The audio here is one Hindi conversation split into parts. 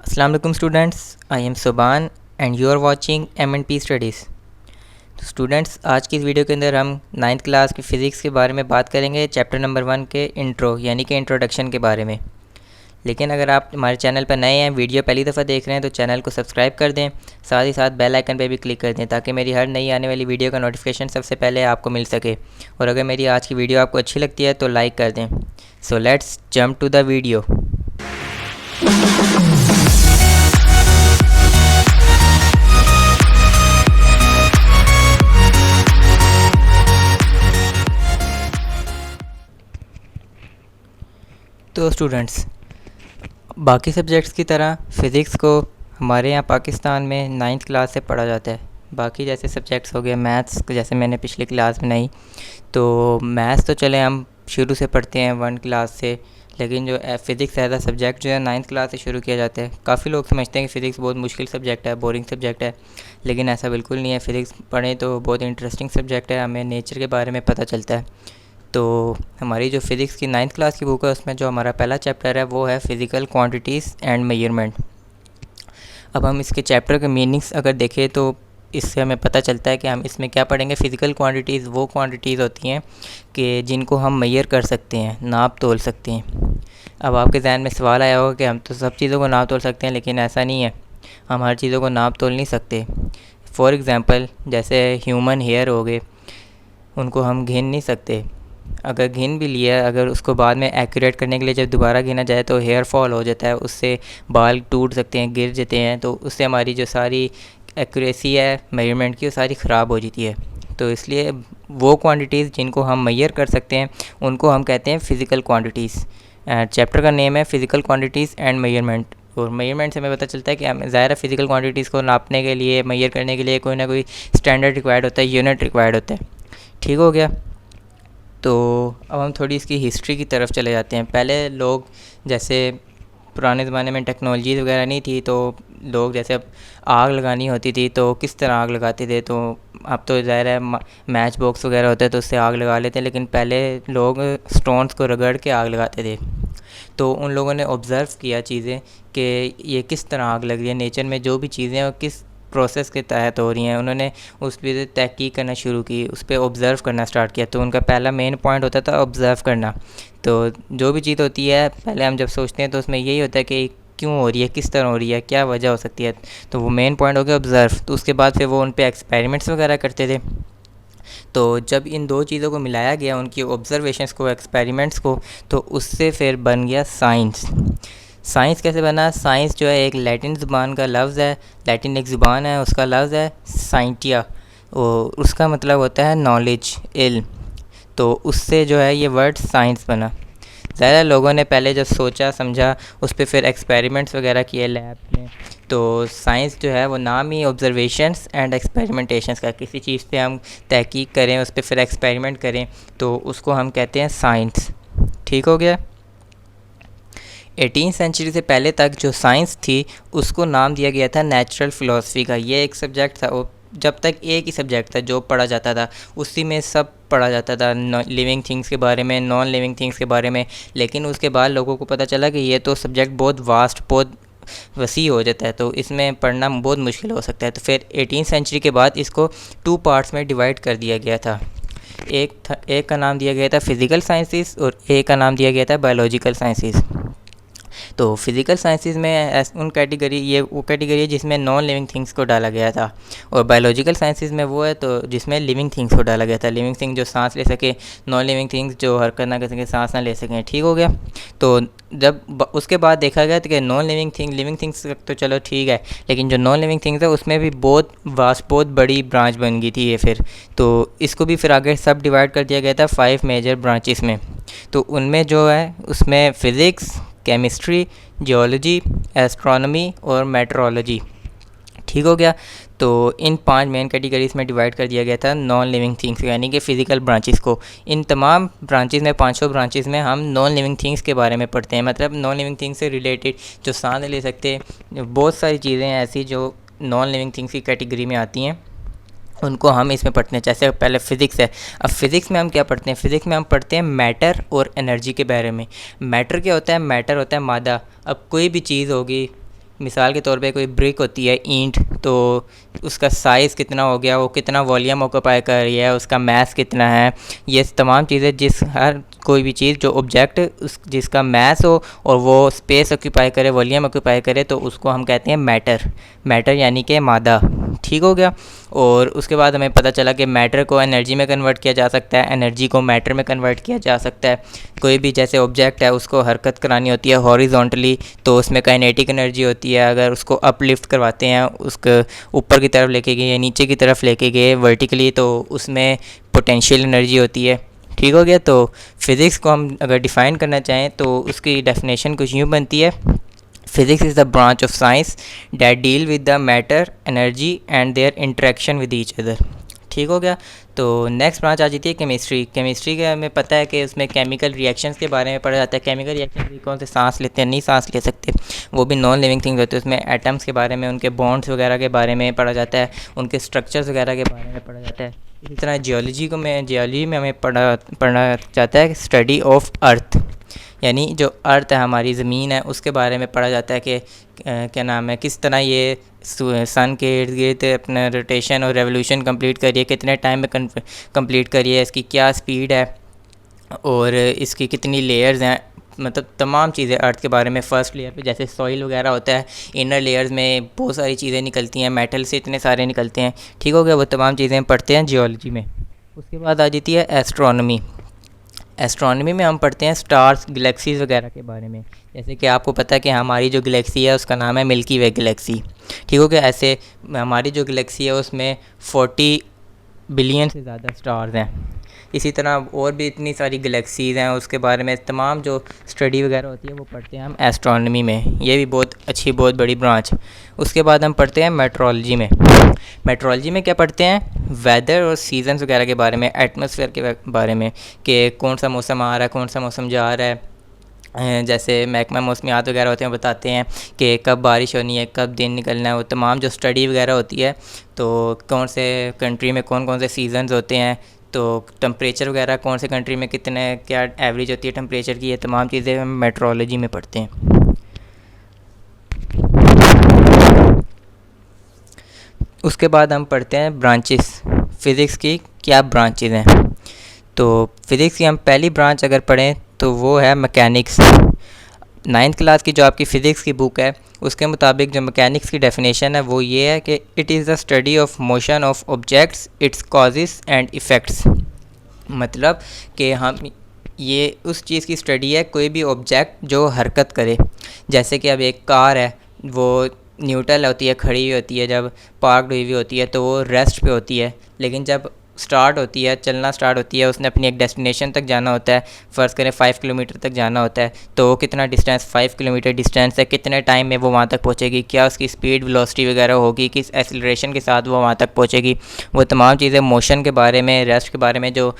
अस्सलाम वालेकुम students, I am Subhan and you are watching M&P studies. तो स्टूडेंट्स, आज की इस वीडियो के अंदर हम नाइन्थ क्लास की फ़िज़िक्स के बारे में बात करेंगे, चैप्टर नंबर 1 के इंट्रो यानी कि इंट्रोडक्शन के बारे में। लेकिन अगर आप हमारे चैनल पर नए हैं, वीडियो पहली दफ़ा देख रहे हैं, तो चैनल को सब्सक्राइब कर दें, साथ ही साथ बेल आइकन पर भी क्लिक कर दें ताकि मेरी हर नई आने वाली वीडियो का नोटिफिकेशन सबसे पहले आपको मिल सके। और अगर मेरी आज की वीडियो आपको अच्छी लगती है तो लाइक कर दें। So let's jump to the video. तो स्टूडेंट्स, बाकी सब्जेक्ट्स की तरह फ़िज़िक्स को हमारे यहाँ पाकिस्तान में नाइन्थ क्लास से पढ़ा जाता है। बाकी जैसे सब्जेक्ट्स हो गए, मैथ्स जैसे मैंने पिछली क्लास में नहीं, तो मैथ्स तो चले हम शुरू से पढ़ते हैं 1 क्लास से, लेकिन जो फ़िज़िक्स एज अ सब्जेक्ट जो है नाइन्थ क्लास से शुरू किया जाता है। काफ़ी लोग समझते हैं कि फ़िज़िक्स बहुत मुश्किल सब्जेक्ट है, बोरिंग सब्जेक्ट है, लेकिन ऐसा बिल्कुल नहीं है। फ़िज़िक्स पढ़ें तो बहुत इंटरेस्टिंग सब्जेक्ट है, हमें नेचर के बारे में पता चलता है। तो हमारी जो फ़िज़िक्स की नाइन्थ क्लास की बुक है, उसमें जो हमारा पहला चैप्टर है वो है फ़िज़िकल क्वांटिटीज़ एंड मेजरमेंट। अब हम इसके चैप्टर के मीनिंग्स अगर देखें तो इससे हमें पता चलता है कि हम इसमें क्या पढ़ेंगे। फ़िज़िकल क्वांटिटीज़ वो क्वांटिटीज़ होती हैं कि जिनको हम मेजर कर सकते हैं, नाप तोल सकते हैं। अब आपके ज़हन में सवाल आया होगा कि हम तो सब चीज़ों को नाप तोल सकते हैं, लेकिन ऐसा नहीं है, हम हर चीज़ों को नाप तोल नहीं सकते। फॉर एग्ज़ाम्पल, जैसे ह्यूमन हेयर हो गए, उनको हम गिन नहीं सकते। अगर गिन भी लिया, अगर उसको बाद में एक्यूरेट करने के लिए जब दोबारा गिना जाए तो हेयर फॉल हो जाता है, उससे बाल टूट सकते हैं, गिर जाते हैं, तो उससे हमारी जो सारी एक्यूरेसी है मेजरमेंट की वो सारी ख़राब हो जाती है। तो इसलिए वो क्वांटिटीज़ जिनको हम मेजर कर सकते हैं उनको हम कहते हैं फ़िज़िकल क्वांटिटीज़। चैप्टर का नेम है फ़िज़िकल क्वांटिटीज़ एंड मेजरमेंट। और मेजरमेंट से हमें पता चलता है कि हम ज़ाहिर है फ़िज़िकल क्वांटिटीज़ को नापने के लिए, मेजर करने के लिए कोई ना कोई स्टैंडर्ड रिक्वायर्ड होता है, यूनिट रिक्वायर्ड होता है। ठीक हो गया। तो अब हम थोड़ी इसकी हिस्ट्री की तरफ चले जाते हैं। पहले लोग, जैसे पुराने ज़माने में टेक्नोलॉजी वगैरह नहीं थी, तो लोग जैसे अब आग लगानी होती थी तो किस तरह आग लगाते थे। तो अब तो ज़ाहिर है मैच बॉक्स वगैरह होते हैं तो उससे आग लगा लेते हैं, लेकिन पहले लोग स्टोन्स को रगड़ के आग लगाते थे। तो उन लोगों ने ऑब्ज़र्व किया चीज़ें कि ये किस तरह आग लग रही है, नेचर में जो भी चीज़ें हैं वो किस प्रोसेस के तहत हो रही हैं। उन्होंने उस पर तहकीक करना शुरू की, उस पर ऑब्ज़र्व करना स्टार्ट किया। तो उनका पहला मेन पॉइंट होता था ऑब्ज़र्व करना। तो जो भी चीज़ होती है, पहले हम जब सोचते हैं तो उसमें यही होता है कि क्यों हो रही है, किस तरह हो रही है, क्या वजह हो सकती है। तो वो मेन पॉइंट हो गया ऑब्ज़र्व। तो उसके बाद फिर वो उन पर एक्सपेरिमेंट्स वगैरह करते थे। तो जब इन दो चीज़ों को मिलाया गया, उनकी ऑब्ज़र्वेशंस को, एक्सपेरिमेंट्स को, तो उससे फिर बन गया साइंस। साइंस कैसे बना? साइंस जो है एक लैटिन ज़ुबान का लफ्ज़ है, लैटिन एक ज़ुबान है, उसका लफ्ज़ है साइंटिया, और उसका मतलब होता है नॉलेज, इल्म। तो उससे जो है ये वर्ड साइंस बना। ज़्यादा लोगों ने पहले जब सोचा समझा, उस पर फिर एक्सपेरिमेंट्स वगैरह किए लैब में। तो साइंस जो है वो नाम ही ऑब्ज़र्वेशंस एंड एक्सपेरिमेंटेशंस का, किसी चीज़ पे हम तहकीक करें, उस पर फिर एक्सपेरिमेंट करें, तो उसको हम कहते हैं साइंस। ठीक हो गया। 18th सेंचुरी से पहले तक जो साइंस थी उसको नाम दिया गया था नेचुरल फ़िलासफ़ी का। ये एक सब्जेक्ट था, वो जब तक एक ही सब्जेक्ट था जो पढ़ा जाता था, उसी में सब पढ़ा जाता था, लिविंग थिंग्स के बारे में, नॉन लिविंग थिंग्स के बारे में। लेकिन उसके बाद लोगों को पता चला कि ये तो सब्जेक्ट बहुत वास्ट, बहुत वसी हो जाता है, तो इसमें पढ़ना बहुत मुश्किल हो सकता है। तो फिर 18th सेंचुरी के बाद इसको 2 पार्ट्स में डिवाइड कर दिया गया था। एक का नाम दिया गया था फ़िज़िकल साइंसेस और एक का नाम दिया गया था बायोलॉजिकल साइंसेस। तो फ़िज़िकल साइंसेस में वो कैटेगरी है जिसमें नॉन लिविंग थिंग्स को डाला गया था, और बायोलॉजिकल साइंसेस में वो है तो जिसमें लिविंग थिंग्स को डाला गया था। लिविंग थिंग जो सांस ले सके, नॉन लिविंग थिंग्स जो हरकत ना कर सके, सांस ना ले सकें। ठीक हो गया। तो जब उसके बाद देखा गया तो कि नॉन लिविंग लिविंग थिंग्स तो चलो ठीक है, लेकिन जो नॉन लिविंग थिंग्स है उसमें भी बहुत वास्ट, बहुत बड़ी ब्रांच बन गई थी ये फिर। तो इसको भी फिर आगे सब डिवाइड कर दिया गया था 5 मेजर ब्रांचेस में। तो उनमें जो है उसमें फ़िज़िक्स, केमिस्ट्री, जियोलॉजी, एस्ट्रोनॉमी और मेट्रोलॉजी। ठीक हो गया। तो इन 5 मेन कैटेगरीज़ में डिवाइड कर दिया गया था नॉन लिविंग थिंग्स यानी कि फ़िज़िकल ब्रांचेस को। इन तमाम ब्रांचेस में, 500 ब्रांचेस में हम नॉन लिविंग थिंग्स के बारे में पढ़ते हैं। मतलब नॉन लिविंग थिंग्स से रिलेटेड जो सांस ले सकते, बहुत सारी चीज़ें ऐसी जो नॉन लिविंग थिंग्स की कैटेगरी में आती हैं, उनको हम इसमें पढ़ते हैं। जैसे पहले फ़िज़िक्स है। अब फ़िज़िक्स में हम क्या पढ़ते हैं? फ़िज़िक्स में हम पढ़ते हैं मैटर और एनर्जी के बारे में। मैटर क्या होता है? मैटर होता है मादा। अब कोई भी चीज़ होगी, मिसाल के तौर पे कोई ब्रिक होती है ईंट, तो उसका साइज़ कितना हो गया, वो कितना वॉल्यूम ऑक्यूपाई कर रही है, उसका मास कितना है, ये तमाम चीज़ें जिस हर कोई भी चीज़ जो ऑब्जेक्ट उस जिसका मास हो और वो स्पेस ऑक्यूपाई करे, वॉल्यूम ऑक्यूपाई करे, तो उसको हम कहते हैं मैटर। मैटर यानी कि मादा। ठीक हो गया। और उसके बाद हमें पता चला कि मैटर को एनर्जी में कन्वर्ट किया जा सकता है, एनर्जी को मैटर में कन्वर्ट किया जा सकता है। कोई भी जैसे ऑब्जेक्ट है उसको हरकत करानी होती है हॉरिजॉन्टली, तो उसमें काइनेटिक एनर्जी होती है। अगर उसको अपलिफ्ट करवाते हैं, उसको ऊपर की तरफ लेके गए या नीचे की तरफ लेके गए वर्टिकली, तो उसमें पोटेंशियल एनर्जी होती है। ठीक हो गया। तो फ़िज़िक्स को हम अगर डिफ़ाइन करना चाहें तो उसकी डेफिनेशन कुछ यूँ बनती है: physics is the branch of science that deal with the matter, energy and there interaction with each other. ठीक हो गया। तो नेक्स्ट ब्रांच आ जाती है केमिस्ट्री। केमिस्ट्री का हमें पता है कि उसमें केमिकल रिएक्शंस के बारे में पढ़ा जाता है। केमिकल रिएक्शन भी कौन से सांस लेते हैं, नहीं सांस ले सकते, वो भी नॉन लिविंग थिंग्स होते हैं। उसमें एटम्स के बारे में, उनके बॉन्ड्स वगैरह के बारे में पढ़ा जाता है, उनके स्ट्रक्चर्स वगैरह के बारे में पढ़ा जाता है। इसी तरह जियोलॉजी में हमें पढ़ा जाता है स्टडी ऑफ अर्थ, यानी जो अर्थ है, हमारी ज़मीन है, उसके बारे में पढ़ा जाता है कि क्या नाम है, किस तरह ये सन के इर्द गिर्द अपना रोटेशन और रेवोल्यूशन कंप्लीट करिए, कितने टाइम में कंप्लीट करिए, इसकी क्या स्पीड है और इसकी कितनी लेयर्स हैं। मतलब तमाम चीज़ें अर्थ के बारे में। फ़र्स्ट लेयर पे जैसे सॉइल वगैरह होता है, इनर लेयर्स में बहुत सारी चीज़ें निकलती हैं, मेटल से इतने सारे निकलते हैं। ठीक हो गया। वो तमाम चीज़ें पढ़ते हैं जियोलॉजी में। उसके बाद आ जाती है एस्ट्रोनॉमी। एस्ट्रोनॉमी में हम पढ़ते हैं स्टार्स, गैलेक्सीज़ वगैरह के बारे में। जैसे कि आपको पता है कि हमारी जो गैलेक्सी है उसका नाम है मिल्की वे गैलेक्सी। ठीक हो गया। ऐसे हमारी जो गैलेक्सी है उसमें 40 बिलियन से ज़्यादा स्टार्स हैं। इसी तरह और भी इतनी सारी गैलेक्सीज़ हैं, उसके बारे में तमाम जो स्टडी वगैरह होती है वो पढ़ते हैं हम एस्ट्रोनॉमी में। ये भी बहुत अच्छी, बहुत बड़ी ब्रांच। उसके बाद हम पढ़ते हैं मेट्रोलॉजी में। मेट्रोलॉजी में क्या पढ़ते हैं? वेदर और सीजन्स वगैरह के बारे में, एटमॉस्फेयर के बारे में कि कौन सा मौसम आ रहा है, कौन सा मौसम जा रहा है। जैसे महकमा मौसमियात वगैरह होते हैं, बताते हैं कि कब बारिश होनी है, कब दिन निकलना है। वो तमाम जो स्टडी वगैरह होती है, तो कौन से कंट्री में कौन कौन से सीजन्स होते हैं, तो टेम्परेचर वगैरह कौन से कंट्री में कितने क्या एवरेज होती है टेम्परेचर की, ये तमाम चीज़ें हम मेट्रोलॉजी में पढ़ते हैं। उसके बाद हम पढ़ते हैं ब्रांचेस। फ़िज़िक्स की क्या ब्रांचेस हैं? तो फ़िज़िक्स की हम पहली ब्रांच अगर पढ़ें तो वो है मैकेनिक्स। 9th क्लास की जो आपकी फ़िज़िक्स की बुक है उसके मुताबिक जो मैकेनिक्स की डेफिनेशन है वो ये है कि it is the study of motion of objects, it's causes and effects. मतलब कि हम ये उस चीज़ की स्टडी है, कोई भी ऑब्जेक्ट जो हरकत करे। जैसे कि अब एक कार है, वो न्यूट्रल होती है, खड़ी हुई होती है, जब पार्कड हुई हुई होती है तो वो रेस्ट पे होती है। लेकिन जब स्टार्ट होती है, चलना स्टार्ट होती है, उसने अपनी एक डेस्टिनेशन तक जाना होता है। फ़र्ज़ करें 5 किलोमीटर तक जाना होता है, तो वो कितना डिस्टेंस, 5 किलोमीटर डिस्टेंस है, कितने टाइम में वो वहाँ तक पहुँचेगी, क्या उसकी स्पीड वेलोसिटी वगैरह होगी, किस एक्सीलरेशन के साथ वो वहाँ तक पहुँचेगी। वो तमाम चीज़ें मोशन के बारे में, रेस्ट के बारे में जो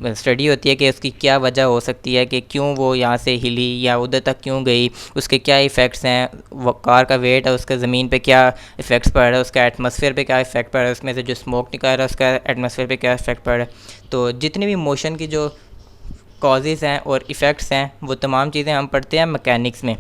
स्टडी होती है कि उसकी क्या वजह हो सकती है कि क्यों वो यहाँ से हिली या उधर तक क्यों गई, उसके क्या इफ़ेक्ट्स हैं, वो कार का वेट है, उसका ज़मीन पे क्या इफ़ेक्ट्स पड़ रहा है, उसका एटमॉस्फेयर पे क्या इफ़ेक्ट पड़ रहा है, उसमें से जो स्मोक निकल रहा है उसका एटमॉस्फेयर पे क्या इफ़ेक्ट पड़ रहा है। तो जितनी भी मोशन की जो कॉजेज़ हैं और इफ़ेक्ट्स हैं वो तमाम चीज़ें हम पढ़ते हैं मैकेनिक्स में।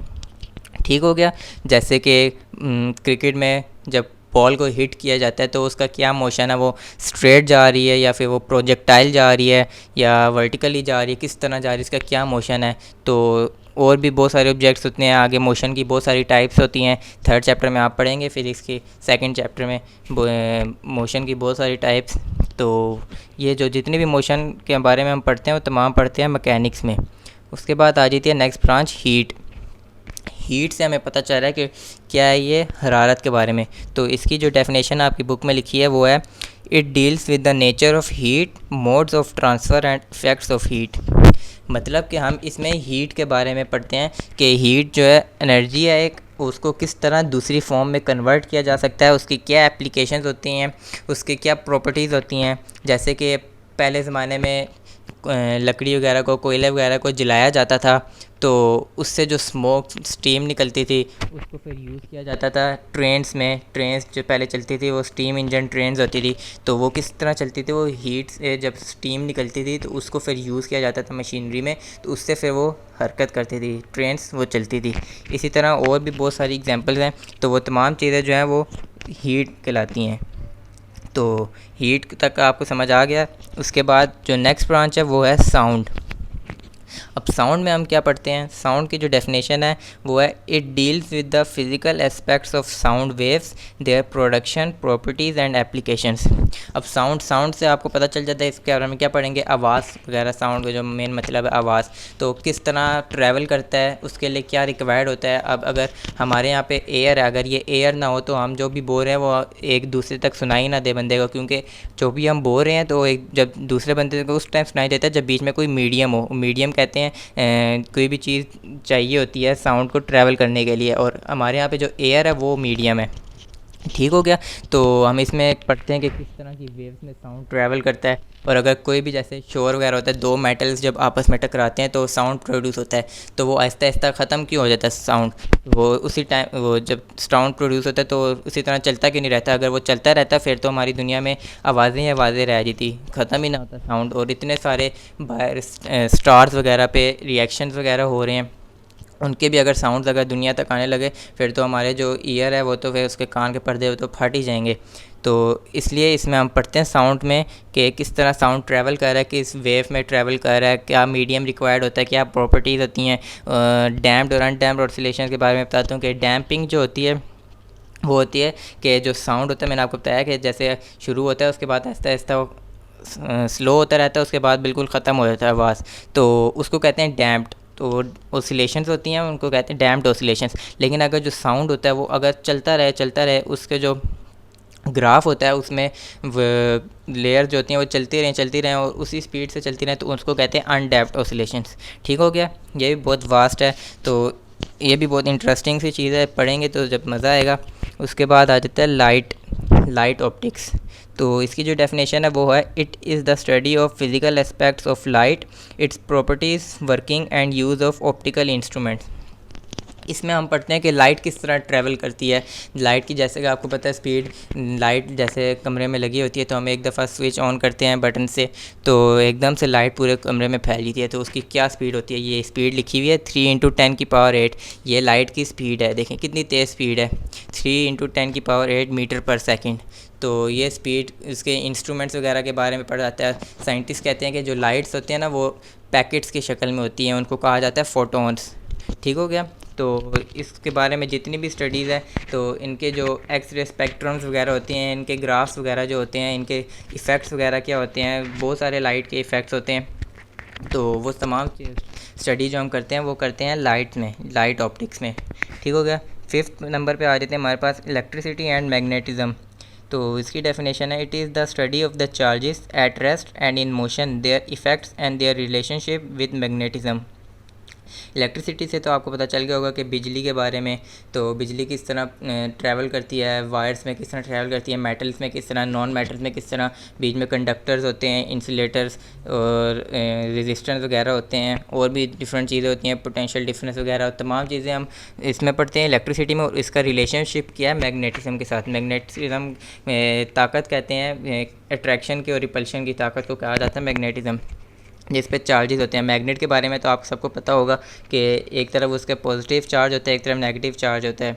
ठीक हो गया। जैसे कि क्रिकेट में जब बॉल को हिट किया जाता है तो उसका क्या मोशन है, वो स्ट्रेट जा रही है या फिर वो प्रोजेक्टाइल जा रही है या वर्टिकली जा रही है, किस तरह जा रही है, इसका क्या मोशन है। तो और भी बहुत सारे ऑब्जेक्ट्स होते हैं, आगे मोशन की बहुत सारी टाइप्स होती हैं। 3rd चैप्टर में आप पढ़ेंगे फिज़िक्स की, 2nd चैप्टर में मोशन की बहुत सारी टाइप्स। तो ये जो जितने भी मोशन के बारे में हम पढ़ते हैं वो तमाम पढ़ते हैं मैकेनिक्स में। उसके बाद आ जाती है नेक्स्ट ब्रांच हीट। हीट से हमें पता चल रहा है कि क्या है ये हरारत के बारे में। तो इसकी जो डेफिनेशन आपकी बुक में लिखी है वो है it deals with the nature of heat, modes of transfer and effects of heat. मतलब कि हम इसमें हीट के बारे में पढ़ते हैं कि हीट जो है एनर्जी है एक, उसको किस तरह दूसरी फॉर्म में कन्वर्ट किया जा सकता है, उसकी क्या एप्लीकेशंस होती हैं, उसकी क्या प्रॉपर्टीज़ होती हैं। जैसे कि पहले ज़माने में लकड़ी वगैरह को, कोयले वगैरह को जलाया जाता था तो उससे जो स्मोक स्टीम निकलती थी उसको फिर यूज़ किया जाता था ट्रेन्स में। ट्रेन्स जो पहले चलती थी वो स्टीम इंजन ट्रेन्स होती थी, तो वो किस तरह चलती थी, वो हीट से जब स्टीम निकलती थी तो उसको फिर यूज़ किया जाता था मशीनरी में, तो उससे फिर वो हरकत करती थी, ट्रेन्स वो चलती थी। इसी तरह और भी बहुत सारी एग्जांपल्स हैं, तो वो तमाम चीज़ें जो हैं वो हीट कहलाती हैं। तो हीट तक आपको समझ आ गया। उसके बाद जो नेक्स्ट ब्रांच है वो है साउंड। अब साउंड में हम क्या पढ़ते हैं, साउंड की जो डेफिनेशन है वो है it deals with the physical aspects of sound waves, their production, properties and applications. अब साउंड से आपको पता चल जाता है इसके बारे में क्या पढ़ेंगे, आवाज़ वगैरह। साउंड का जो मेन मतलब है आवाज़, तो किस तरह ट्रैवल करता है, उसके लिए क्या रिक्वायर्ड होता है। अब अगर हमारे यहाँ पे एयर है, अगर ये एयर ना हो तो हम जो भी बोल रहे हैं वो एक दूसरे तक सुनाई ना दे बंदे को, क्योंकि जो भी हम बोल रहे हैं तो एक जब दूसरे बंदे को उस टाइम सुनाई देता है जब बीच में कोई मीडियम हो। मीडियम कहते हैं कोई भी चीज़ चाहिए होती है साउंड को ट्रैवल करने के लिए, और हमारे यहाँ पे जो एयर है वो मीडियम है। ठीक हो गया। तो हम इसमें पढ़ते हैं कि किस तरह की वेव्स में साउंड ट्रैवल करता है, और अगर कोई भी जैसे शोर वगैरह होता है, दो मेटल्स जब आपस में टकराते हैं तो साउंड प्रोड्यूस होता है, तो वो आहिस्ता आहिस्ता ख़त्म क्यों हो जाता है साउंड, वो उसी टाइम वो जब साउंड प्रोड्यूस होता है तो उसी तरह चलता क्यों नहीं रहता। अगर वो चलता रहता फिर तो हमारी दुनिया में आवाज़ें ही आवाज़ें रह जाती, ख़त्म ही ना होता साउंड। और इतने सारे बाहर स्टार्स वगैरह पे रिएक्शंस वगैरह हो रहे हैं, उनके भी अगर साउंड्स अगर दुनिया तक आने लगे फिर तो हमारे जो ईयर है वो तो फिर उसके कान के पर्दे वो तो फट ही जाएंगे। तो इसलिए इसमें हम पढ़ते हैं साउंड में कि किस तरह साउंड ट्रैवल कर रहा है, किस वेव में ट्रैवल कर रहा है, क्या मीडियम रिक्वायर्ड होता है, क्या प्रॉपर्टीज़ होती हैं। डैम्प्ड और अनडैम्प्ड ऑसिलेशन के बारे में बताता हूँ कि डैम्पिंग जो होती है वो होती है कि जो साउंड होता है, मैंने आपको बताया कि जैसे शुरू होता है उसके बाद आहिस्ता आहिस्ता स्लो होता रहता है, उसके बाद बिल्कुल ख़त्म हो जाता है आवाज़, तो उसको कहते हैं डैम्प्ड। तो ओसिलेशंस होती हैं उनको कहते हैं डैम्प्ड ओसिलेशंस। लेकिन अगर जो साउंड होता है वो अगर चलता रहे उसके जो ग्राफ होता है उसमें लेयर जो होती हैं वो चलती रहें और उसी स्पीड से चलती रहें, तो उसको कहते हैं अनडैम्प्ड ओसिलेशंस। ठीक हो गया। ये भी बहुत वास्ट है, तो ये भी बहुत इंटरेस्टिंग सी चीज़ है, पढ़ेंगे तो जब मज़ा आएगा। उसके बाद आ जाता है लाइट ऑप्टिक्स। तो इसकी जो डेफिनेशन है वो है it is the study of physical aspects of light, it's properties, working and use of optical instruments. इसमें हम पढ़ते हैं कि लाइट किस तरह ट्रैवल करती है। लाइट की जैसे कि आपको पता है स्पीड, लाइट जैसे कमरे में लगी होती है तो हम एक दफ़ा स्विच ऑन करते हैं बटन से तो एकदम से लाइट पूरे कमरे में फैल जाती है। तो उसकी क्या स्पीड होती है, ये स्पीड लिखी हुई है 3 × 10⁸। ये लाइट की स्पीड है, देखें कितनी तेज़ स्पीड है, 3 × 10⁸ मीटर पर सेकेंड। तो ये स्पीड इसके इंस्ट्रूमेंट्स वगैरह के बारे में पढ़ा जाता है। साइंटिस्ट कहते हैं कि जो लाइट्स होती हैं ना वो पैकेट्स की शक्ल में होती हैं, उनको कहा जाता है फोटोन्स। ठीक हो गया। तो इसके बारे में जितनी भी स्टडीज़ है तो इनके जो एक्सरे स्पेक्ट्रम्स वगैरह होते हैं, इनके ग्राफ्स वगैरह जो होते हैं, इनके इफ़ेक्ट्स वगैरह क्या होते हैं, बहुत सारे लाइट के इफ़ेक्ट्स होते हैं। तो वो तमाम स्टडी जो हम करते हैं वो करते हैं लाइट ऑप्टिक्स में। ठीक हो गया। 5th नंबर पे आ जाते हैं हमारे पास इलेक्ट्रिसिटी एंड मैग्नेटिज़म। तो इसकी डेफिनेशन है it is the study of the charges at rest and in motion, their effects and their relationship with magnetism. Electricity से तो आपको पता चल गया होगा कि बिजली के बारे में, तो बिजली किस तरह ट्रैवल करती है, वायर्स में किस तरह ट्रैवल करती है, मेटल्स में किस तरह, नॉन मेटल्स में किस तरह, बीच में कंडक्टर्स होते हैं, इंसुलेटर्स और रेजिस्टेंस वगैरह होते हैं, और भी डिफरेंट चीज़ें होती हैं, पोटेंशियल डिफरेंस वगैरह, तमाम चीज़ें हम इसमें पढ़ते हैं इलेक्ट्रिसिटी में। और इसका रिलेशनशिप क्या है मैग्नेटिज्म के साथ। मैग्नेटिज्म ताकत कहते हैं, अट्रैक्शन की और रिपल्शन की ताकत को कहा जाता है मैग्नेटिज्म, जिस पे चार्जेस होते हैं। मैग्नेट के बारे में तो आप सबको पता होगा कि एक तरफ उसका पॉजिटिव चार्ज होता है, एक तरफ नेगेटिव चार्ज होता है।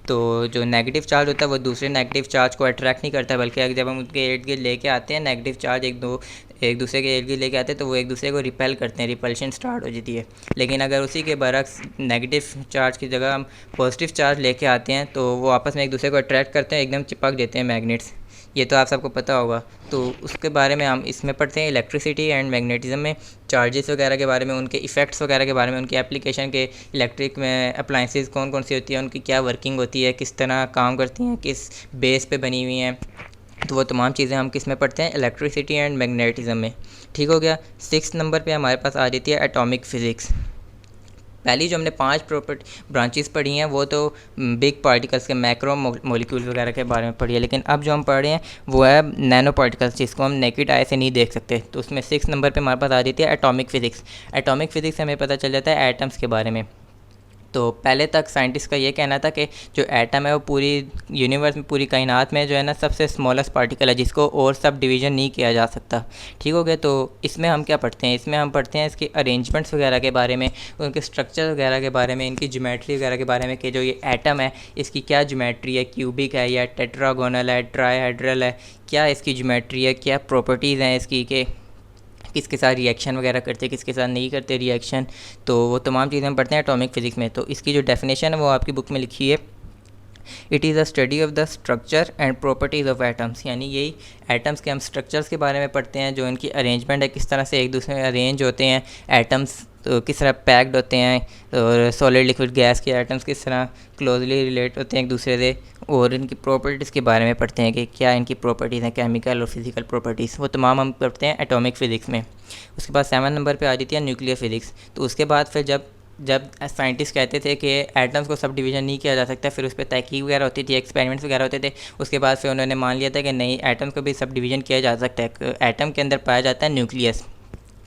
तो जो नेगेटिव चार्ज होता है वो दूसरे नेगेटिव चार्ज को अट्रैक्ट नहीं करता, बल्कि जब हम उनके इर्द गिर्द लेके आते हैं नेगेटिव चार्ज एक दूसरे के इर्द गिर्द लेके आते हैं तो वो एक दूसरे को रिपेल करते हैं, रिपल्शन स्टार्ट हो जाती है। लेकिन अगर उसी के बरक्स नेगेटिव चार्ज की जगह हम पॉजिटिव चार्ज लेके आते हैं तो वो आपस में एक दूसरे को अट्रैक्ट करते हैं, एकदम चिपक देते हैं मैग्नेट्स। ये तो आप सबको पता होगा। तो उसके बारे में हम इसमें पढ़ते हैं इलेक्ट्रिसिटी एंड मैग्नेटिज्म में, चार्जेस वगैरह के बारे में, उनके इफ़ेक्ट्स वगैरह के बारे में, उनकी एप्लीकेशन के इलेक्ट्रिक में अप्लाइंसेस कौन कौन सी होती है, उनकी क्या वर्किंग होती है, किस तरह काम करती हैं, किस बेस पे बनी हुई हैं। तो वो तमाम चीज़ें हम किस में पढ़ते हैं, इलेक्ट्रिसिटी एंड मैग्नेटिज्म में। ठीक हो गया। 6th नंबर पे हमारे पास आ जाती है एटॉमिक फ़िज़िक्स। पहली जो हमने 5 ब्रांचेस पढ़ी हैं वो तो बिग पार्टिकल्स के मैक्रो मॉलिक्यूल्स वगैरह के बारे में पढ़ी है, लेकिन अब जो हम पढ़ रहे हैं वो है नैनो पार्टिकल्स, जिसको हम नेकेड आई से नहीं देख सकते। तो उसमें 6 नंबर पे हमारे पास आ जाती है एटॉमिक फ़िज़िक्स। एटॉमिक फ़िज़िक्स से हमें पता चल जाता है एटम्स के बारे में। तो पहले तक साइंटिस्ट का ये कहना था कि जो एटम है वो पूरी यूनिवर्स में, पूरी कायनात में जो है ना सबसे स्मॉलेस्ट पार्टिकल है, जिसको और सब डिवीज़न नहीं किया जा सकता। ठीक हो गया। तो इसमें हम क्या पढ़ते हैं, इसमें हम पढ़ते हैं इसके अरेंजमेंट्स वगैरह के बारे में, उनके स्ट्रक्चर वगैरह के बारे में, इनकी ज्योमेट्री वगैरह के बारे में कि जो ये एटम है इसकी क्या ज्योमेट्री है, क्यूबिक है या टेट्रागोनल है, ट्राईहेड्रल है, क्या इसकी ज्योमेट्री है, क्या प्रॉपर्टीज़ हैं इसकी, कि किसके साथ रिएक्शन वगैरह करते, किसके साथ नहीं करते रिएक्शन। तो वो तमाम चीज़ें हम पढ़ते हैं एटॉमिक फ़िज़िक्स में। तो इसकी जो डेफिनेशन है वो आपकी बुक में लिखी है, it is a study of the structure and properties of atoms. यानी यही एटम्स के हम स्ट्रक्चर्स के बारे में पढ़ते हैं, जो इनकी अरेंजमेंट है, किस तरह से एक दूसरे में अरेंज होते हैं एटम्स, तो किस तरह पैक्ड होते हैं, और सॉलिड लिक्विड गैस के एटम्स किस तरह क्लोजली रिलेट होते हैं एक दूसरे से, और इनकी प्रॉपर्टीज़ के बारे में पढ़ते हैं कि क्या इनकी प्रॉपर्टीज़ हैं, केमिकल और फिज़िकल प्रॉपर्टीज़, वो तमाम हम पढ़ते हैं एटॉमिक फ़िज़िक्स में। उसके बाद 7 नंबर पे आ जाती है न्यूक्लियर फ़िज़िक्स। तो उसके बाद फिर जब जब साइंटिस्ट कहते थे कि एटम्स को सब डिवीज़न नहीं किया जा सकता, फिर उस पर तहकीक वगैरह होती थी, एक्सपेरिमेंट्स वगैरह होते थे। उसके बाद फिर उन्होंने मान लिया था कि नहीं, एटम्स को भी सब डिवीज़न किया जा सकता है। एटम के अंदर पाया जाता है न्यूक्लियस।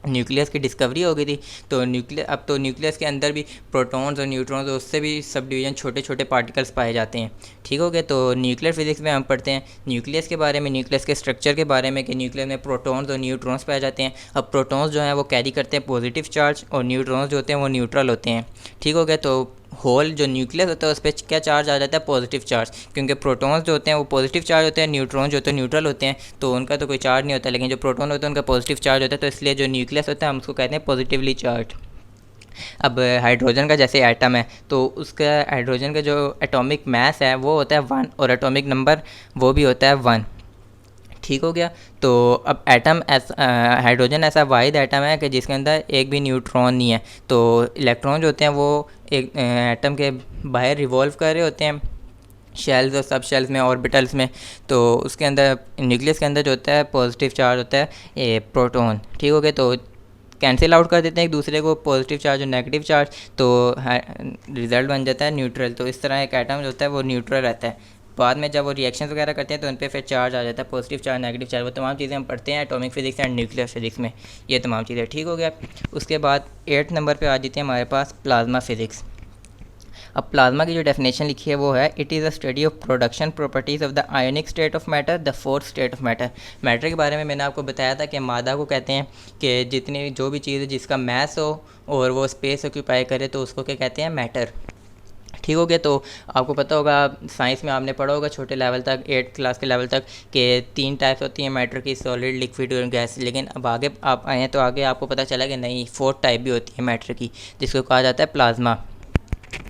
न्यूक्लियस की डिस्कवरी हो गई थी। तो अब तो न्यूक्लियस के अंदर भी प्रोटॉन्स और न्यूट्रॉन्स और उससे भी सब डिवीज़न छोटे छोटे पार्टिकल्स पाए जाते हैं। ठीक हो गया। तो न्यूक्लियर फिज़िक्स में हम पढ़ते हैं न्यूक्लियस के बारे में, न्यूक्लियस के स्ट्रक्चर के बारे में, कि न्यूक्लियस में प्रोटॉन्स और न्यूट्रॉन्स पाए जाते हैं। अब प्रोटॉन्स जो हैं वो कैरी करते हैं पॉजिटिव चार्ज, और न्यूट्रॉन्स जो होते हैं वो न्यूट्रल होते हैं। ठीक हो गया। तो होल जो न्यूक्लियस होता है उस पर क्या चार्ज आ जाता है, पॉजिटिव चार्ज, क्योंकि प्रोटॉन्स जो होते हैं वो पॉजिटिव चार्ज होते हैं, न्यूट्रॉन जो होते हैं न्यूट्रल होते हैं, तो उनका तो कोई चार्ज नहीं होता। लेकिन जो प्रोटॉन होते हैं उनका पॉजिटिव चार्ज होता है, तो इसलिए जो न्यूक्लियस होता है हम उसको कहते हैं पॉजिटिवली चार्ज। अब हाइड्रोजन का जैसे एटम है, तो उसका हाइड्रोजन का जो एटॉमिक मास है वो होता है 1, और एटॉमिक नंबर वो भी होता है 1। ठीक हो गया। तो अब हाइड्रोजन ऐसा वाहिद एटम है कि जिसके अंदर एक भी न्यूट्रॉन नहीं है। तो इलेक्ट्रॉन जो होते हैं वो एक एटम के बाहर रिवॉल्व कर रहे होते हैं, शेल्स और सब शेल्स में, ऑर्बिटल्स में। तो उसके अंदर न्यूक्लियस के अंदर जो होता है पॉजिटिव चार्ज होता है ये प्रोटॉन। ठीक हो गया। तो कैंसिल आउट कर देते हैं एक दूसरे को, पॉजिटिव चार्ज और नेगेटिव चार्ज, तो रिज़ल्ट बन जाता है न्यूट्रल। तो इस तरह एक एटम जो होता है वो न्यूट्रल रहता है। बाद में जब वो रिएक्शन वगैरह करते हैं तो उन पर फिर चार्ज आ जाता है, पॉजिटिव चार्ज, नेगेटिव चार्ज। वो तमाम चीज़ें हम पढ़ते हैं atomic physics and nuclear physics में, ये तमाम चीज़ें। ठीक हो गया। उसके बाद 8 नंबर पे आ जाती है हमारे पास प्लाज्मा फिज़िक्स। अब प्लाज्मा की जो डेफिनेशन लिखी है वो है, it is a study of production properties of the ionic state of matter, the fourth state of matter. Matter के बारे में मैंने आपको बताया था कि मादा को कहते हैं कि जितनी जो भी चीज़ है जिसका मैस हो और वो स्पेस ऑक्यूपाई करे, तो उसको क्या कहते हैं, मैटर। ठीक हो गया। तो आपको पता होगा, साइंस में आपने पढ़ा होगा छोटे लेवल तक, 8th क्लास के लेवल तक, कि 3 टाइप्स होती हैं मैटर की, सॉलिड, लिक्विड और गैस। लेकिन अब आगे आप आए हैं तो आगे आपको पता चला कि नहीं, 4th टाइप भी होती है मैटर की, जिसको कहा जाता है प्लाज्मा।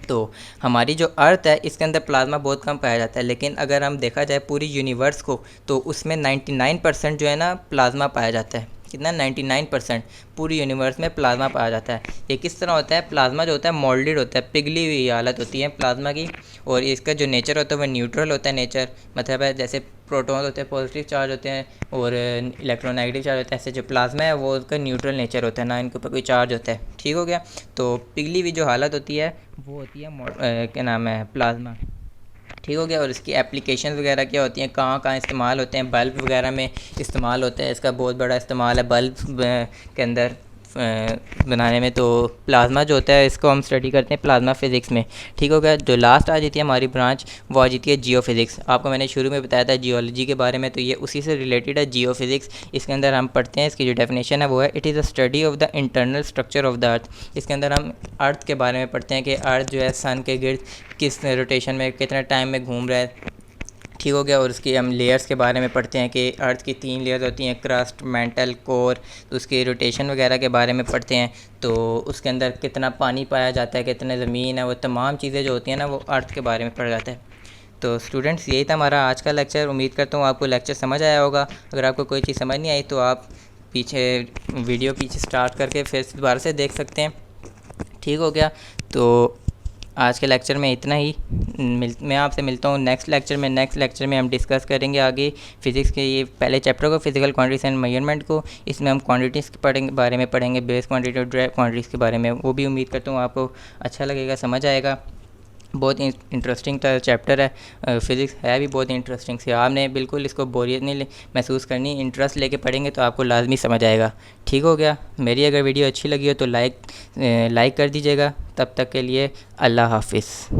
तो हमारी जो अर्थ है इसके अंदर प्लाज्मा बहुत कम पाया जाता है, लेकिन अगर हम देखा जाए पूरी यूनिवर्स को, तो उसमें 99% जो है ना प्लाज्मा पाया जाता है। कितना, 99% पूरी यूनिवर्स में प्लाज्मा पाया जाता है। ये किस तरह होता है, प्लाज्मा जो होता है मोल्डेड होता है, पिघली हुई हालत होती है प्लाज्मा की, और इसका जो नेचर होता है वो न्यूट्रल होता है। नेचर मतलब है जैसे प्रोटॉन होते हैं पॉजिटिव चार्ज होते हैं और इलेक्ट्रोनेगेटिव चार्ज होता है, ऐसे जो प्लाज्मा है वो उसका न्यूट्रल नेचर होता है, ना इनके ऊपर कोई चार्ज होता है। ठीक हो गया। तो पिघली हुई जो हालत होती है वो होती है क्या नाम है, प्लाज्मा। ठीक हो गया। और इसकी एप्लीकेशन वगैरह क्या होती हैं, कहाँ कहाँ इस्तेमाल होते हैं, बल्ब वगैरह में इस्तेमाल होता है, इसका बहुत बड़ा इस्तेमाल है बल्ब के अंदर बनाने में। तो प्लाज्मा जो होता है इसको हम स्टडी करते हैं प्लाज्मा फिज़िक्स में। ठीक हो गया। जो लास्ट आ जाती है हमारी ब्रांच वो आ जाती है जियो फिज़िक्स। आपको मैंने शुरू में बताया था जियोलॉजी के बारे में, तो ये उसी से रिलेटेड है जियो फिज़िक्स। इसके अंदर हम पढ़ते हैं, इसकी जो डेफिनेशन है वो है, it is a study of the internal structure of the earth. इसके अंदर हम अर्थ के बारे में पढ़ते हैं कि अर्थ जो है सन के गिर्द किस रोटेशन में, कितने टाइम में घूम रहा है। ठीक हो गया। और उसकी हम लेयर्स के बारे में पढ़ते हैं कि अर्थ की 3 लेयर्स होती हैं, क्रस्ट, मेंटल, कोर। तो उसकी रोटेशन वगैरह के बारे में पढ़ते हैं। तो उसके अंदर कितना पानी पाया जाता है, कितने ज़मीन है, वो तमाम चीज़ें जो होती हैं ना वो अर्थ के बारे में पढ़ा जाता है। तो स्टूडेंट्स यही था हमारा आज का लेक्चर। उम्मीद करता हूँ आपको लेक्चर समझ आया होगा। अगर आपको कोई चीज़ समझ नहीं आई तो आप वीडियो पीछे स्टार्ट करके फिर दोबारा से देख सकते हैं। ठीक हो गया। तो आज के लेक्चर में इतना ही। मैं आपसे मिलता हूँ नेक्स्ट लेक्चर में। नेक्स्ट लेक्चर में हम डिस्कस करेंगे आगे फ़िज़िक्स के ये पहले चैप्टर को, फिजिकल क्वांटिटीज़ एंड मेजरमेंट को। इसमें हम क्वांटिटीज़ के बारे में पढ़ेंगे, बेस क्वांटिटी और ड्राइव क्वांटिटीज़ के बारे में। वो भी उम्मीद करता हूँ आपको अच्छा लगेगा, समझ आएगा। बहुत इंटरेस्टिंग चैप्टर है। फ़िज़िक्स है भी बहुत इंटरेस्टिंग से। आपने बिल्कुल इसको बोरियत नहीं महसूस करनी, इंटरेस्ट लेके पढ़ेंगे तो आपको लाजमी समझ आएगा। ठीक हो गया। मेरी अगर वीडियो अच्छी लगी हो तो लाइक कर दीजिएगा। तब तक के लिए अल्लाह हाफ़िज़।